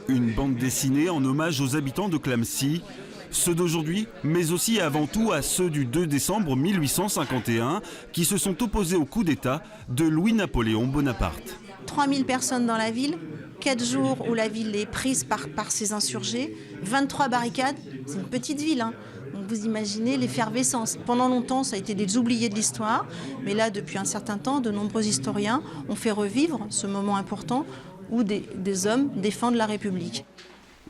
Une bande dessinée en hommage aux habitants de Clamecy, ceux d'aujourd'hui, mais aussi et avant tout à ceux du 2 décembre 1851 qui se sont opposés au coup d'État de Louis-Napoléon Bonaparte. 3000 personnes dans la ville, 4 jours où la ville est prise par ces insurgés, 23 barricades, c'est une petite ville, hein. Donc vous imaginez l'effervescence. Pendant longtemps, ça a été des oubliés de l'histoire, mais là, depuis un certain temps, de nombreux historiens ont fait revivre ce moment important où des hommes défendent la République.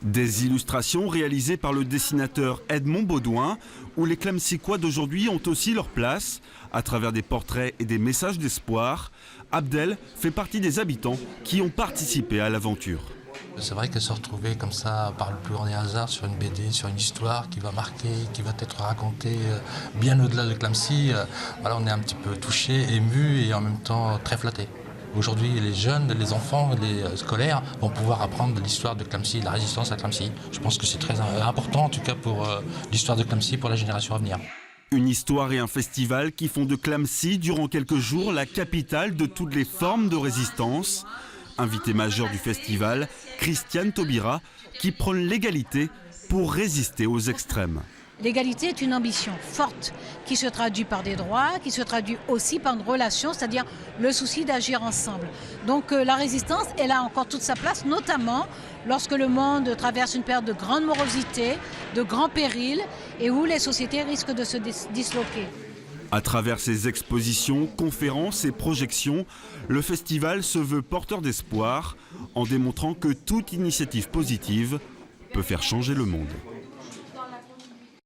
Des illustrations réalisées par le dessinateur Edmond Baudouin, où les Clamecycois d'aujourd'hui ont aussi leur place, à travers des portraits et des messages d'espoir. Abdel fait partie des habitants qui ont participé à l'aventure. C'est vrai que se retrouver comme ça par le plus grand des hasards sur une BD, sur une histoire qui va marquer, qui va être racontée bien au-delà de Clamecy, voilà, on est un petit peu touché, ému et en même temps très flatté. Aujourd'hui, les jeunes, les enfants, les scolaires vont pouvoir apprendre l'histoire de Clamecy, la résistance à Clamecy. Je pense que c'est très important, en tout cas pour l'histoire de Clamecy pour la génération à venir. Une histoire et un festival qui font de Clamecy, durant quelques jours, la capitale de toutes les formes de résistance. Invité majeur du festival, Christiane Taubira, qui prône l'égalité pour résister aux extrêmes. L'égalité est une ambition forte qui se traduit par des droits, qui se traduit aussi par une relation, c'est-à-dire le souci d'agir ensemble. Donc la résistance, elle a encore toute sa place, notamment lorsque le monde traverse une période de grande morosité, de grands périls et où les sociétés risquent de se disloquer. À travers ses expositions, conférences et projections, le festival se veut porteur d'espoir en démontrant que toute initiative positive peut faire changer le monde.